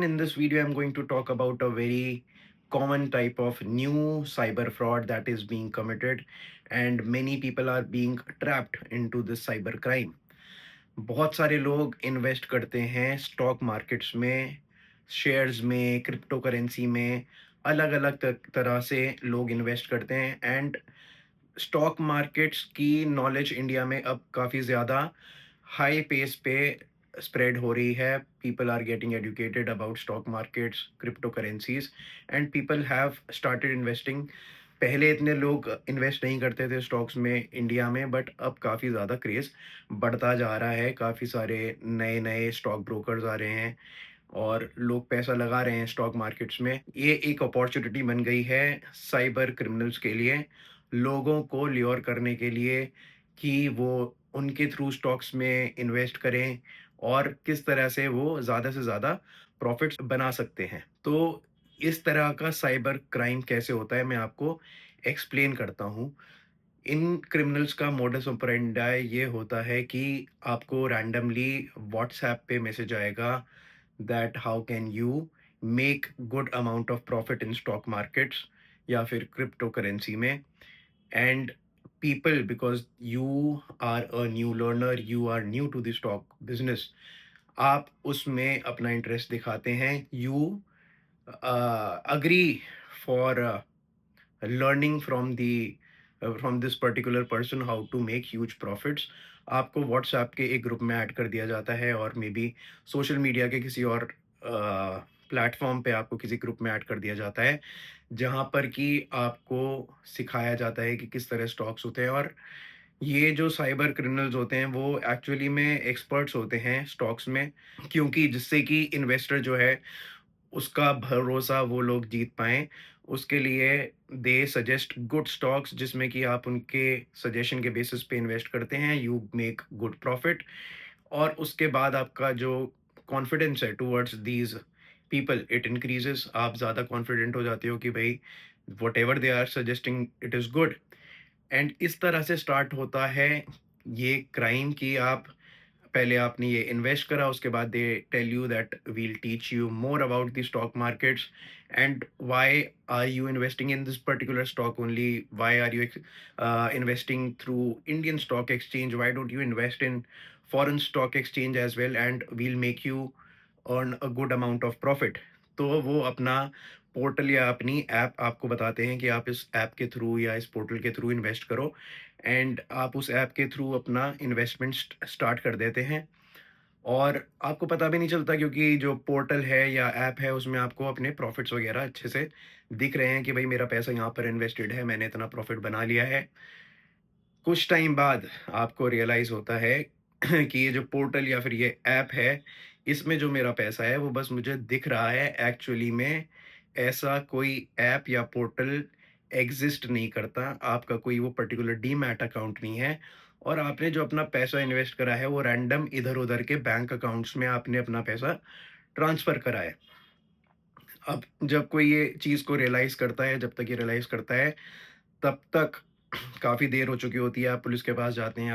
In this video, I'm going to talk about a very common type of new cyber fraud that is being committed, and many people are being trapped into this cyber crime. बहुत सारे लोग invest करते हैं stock markets में, shares में, crypto currency में, अलग-अलग तरह से लोग इन्वेस्ट करते हैं एंड स्टॉक मार्केट्स की नॉलेज इंडिया में अब काफ़ी ज़्यादा हाई पेस पे स्प्रेड हो रही है। People are getting educated about stock markets, crypto currencies and people have started investing. पहले इतने लोग इन्वेस्ट नहीं करते थे स्टॉक्स में इंडिया में, बट अब काफ़ी ज़्यादा क्रेज़ बढ़ता जा रहा है। काफ़ी सारे नए-नए स्टॉक ब्रोकर्स आ रहे हैं और लोग पैसा लगा रहे हैं स्टॉक मार्केट्स में। ये एक अपॉर्चुनिटी बन गई है साइबर क्रिमिनल्स के लिए, लोगों को ल्योर करने के लिए कि वो उनके थ्रू स्टॉक्स में इन्वेस्ट करें और किस तरह से वो ज़्यादा से ज़्यादा प्रॉफ़िट्स बना सकते हैं। तो इस तरह का साइबर क्राइम कैसे होता है, मैं आपको एक्सप्लेन करता हूँ। इन क्रिमिनल्स का मोडस ऑपरेंडाई ये होता है कि आपको रैंडमली व्हाट्सएप पे मैसेज आएगा that how can you make good amount of profit in stock markets या फिर क्रिप्टो करेंसी में। And people, because you are a new learner, you are new to the stock business, आप उसमें अपना interest दिखाते हैं। You agree for learning from this particular person how to make huge profits. आपको WhatsApp के एक group में add कर दिया जाता है और मे बी सोशल मीडिया के किसी और प्लेटफॉर्म पे आपको किसी ग्रुप में ऐड कर दिया जाता है, जहाँ पर कि आपको सिखाया जाता है कि किस तरह स्टॉक्स होते हैं। और ये जो साइबर क्रिमिनल्स होते हैं वो एक्चुअली में एक्सपर्ट्स होते हैं स्टॉक्स में, क्योंकि जिससे कि इन्वेस्टर जो है उसका भरोसा वो लोग जीत पाएँ, उसके लिए दे सजेस्ट गुड स्टॉक्स जिसमें कि आप उनके सजेशन के बेसिस पे इन्वेस्ट करते हैं, यू मेक गुड प्रॉफिट। और उसके बाद आपका जो कॉन्फिडेंस है towards these people it increases. आप ज़्यादा कॉन्फिडेंट हो जाते हो कि भई whatever they are suggesting it is good. And इस तरह से स्टार्ट होता है ये क्राइम कि आप पहले आपने ये इन्वेस्ट करा, उसके बाद they tell you that we'll teach you more about the stock markets and why are you investing in this particular stock only, why are you investing through Indian stock exchange, why don't you invest in foreign stock exchange as well and we'll make you earn a good amount of profit. तो वो अपना portal या अपनी app आपको बताते हैं कि आप इस ऐप के थ्रू या इस पोर्टल के थ्रू इन्वेस्ट करो एंड आप उस ऐप के थ्रू अपना इन्वेस्टमेंट स्टार्ट कर देते हैं और आपको पता भी नहीं चलता, क्योंकि जो पोर्टल है या ऐप है उसमें आपको अपने प्रॉफिट्स वगैरह अच्छे से दिख रहे हैं कि भाई मेरा पैसा यहाँ पर इन्वेस्टेड है, मैंने इतना प्रॉफिट बना लिया है। कुछ टाइम बाद आपको रियलाइज़ होता है कि ये जो पोर्टल या फिर ये ऐप है, इसमें जो मेरा पैसा है वो बस मुझे दिख रहा है, एक्चुअली में ऐसा कोई ऐप या पोर्टल एग्ज़िस्ट नहीं करता। आपका कोई वो पर्टिकुलर डीमैट अकाउंट नहीं है और आपने जो अपना पैसा इन्वेस्ट करा है वो रैंडम इधर-उधर के बैंक अकाउंट्स में आपने अपना पैसा ट्रांसफ़र करा है। अब जब कोई ये चीज़ को रियलाइज़ करता है, जब तक ये रियलाइज़ करता है, तब तक काफ़ी देर हो चुकी होती है। आप पुलिस के पास जाते हैं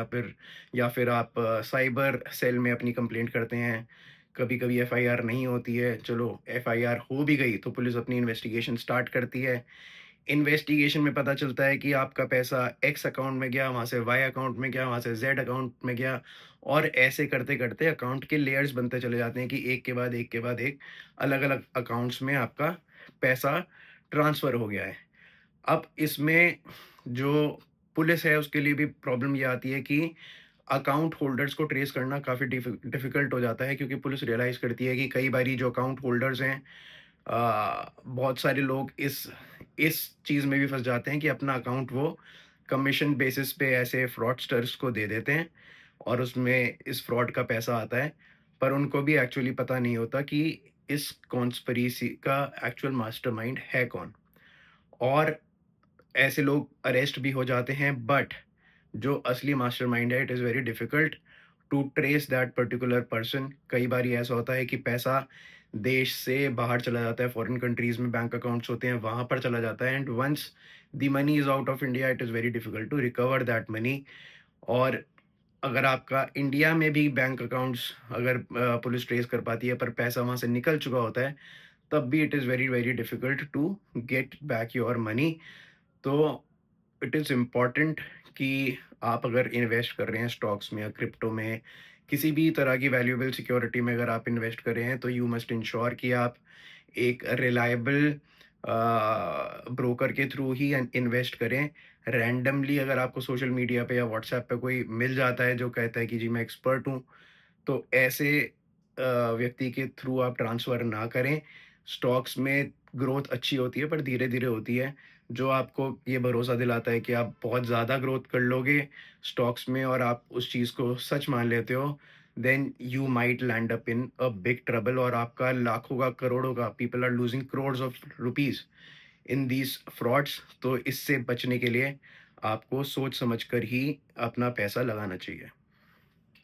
या फिर आप साइबर सेल में अपनी कंप्लेंट करते हैं। कभी-कभी एफआईआर नहीं होती है, चलो एफआईआर हो भी गई तो पुलिस अपनी इन्वेस्टिगेशन स्टार्ट करती है। इन्वेस्टिगेशन में पता चलता है कि आपका पैसा एक्स अकाउंट में गया, वहाँ से वाई अकाउंट में गया, वहाँ से ज़ेड अकाउंट में गया और ऐसे करते-करते अकाउंट के लेयर्स बनते चले जाते हैं कि एक के बाद एक के बाद एक अलग-अलग अकाउंट्स में आपका पैसा ट्रांसफ़र हो गया है। अब इसमें जो पुलिस है उसके लिए भी प्रॉब्लम ये आती है कि अकाउंट होल्डर्स को ट्रेस करना काफ़ी डिफ़िकल्ट हो जाता है, क्योंकि पुलिस रियलाइज़ करती है कि कई बारी जो अकाउंट होल्डर्स हैं, बहुत सारे लोग इस चीज़ में भी फँस जाते हैं कि अपना अकाउंट वो कमीशन बेसिस पे ऐसे फ्रॉडस्टर्स को दे देते हैं और उसमें इस फ्रॉड का पैसा आता है। पर उनको भी एक्चुअली पता नहीं होता कि इस कॉन्स्पिरेसी का एक्चुअल मास्टरमाइंड है कौन। और ऐसे लोग अरेस्ट भी हो जाते हैं, बट जो असली मास्टरमाइंड है it is very difficult to trace that particular person. कई बार ऐसा होता है कि पैसा देश से बाहर चला जाता है, फॉरेन कंट्रीज में बैंक अकाउंट्स होते हैं वहाँ पर चला जाता है and once the money is out of India it is very difficult to recover that money. और अगर आपका इंडिया में भी बैंक अकाउंट्स अगर पुलिस ट्रेस कर पाती है पर पैसा वहाँ से निकल चुका होता है, तब भी it is very, very difficult to get back your money. तो इट इज़ इम्पोर्टेंट कि आप अगर इन्वेस्ट कर रहे हैं स्टॉक्स में या क्रिप्टो में, किसी भी तरह की वैल्यूएबल सिक्योरिटी में अगर आप इन्वेस्ट कर रहे हैं, तो यू मस्ट इंश्योर कि आप एक रिलायबल ब्रोकर के थ्रू ही इन्वेस्ट करें। रैंडमली अगर आपको सोशल मीडिया पे या व्हाट्सएप पे कोई मिल जाता है जो कहता है कि जी मैं एक्सपर्ट हूँ, तो ऐसे व्यक्ति के थ्रू आप ट्रांसफ़र ना करें। स्टॉक्स में ग्रोथ अच्छी होती है पर धीरे-धीरे होती है, जो आपको ये भरोसा दिलाता है कि आप बहुत ज़्यादा ग्रोथ कर लोगे स्टॉक्स में और आप उस चीज़ को सच मान लेते हो, then you might land up in a big trouble और आपका लाखों का, करोड़ों का, people are losing crores of rupees in these frauds. तो इससे बचने के लिए आपको सोच समझ कर ही अपना पैसा लगाना चाहिए।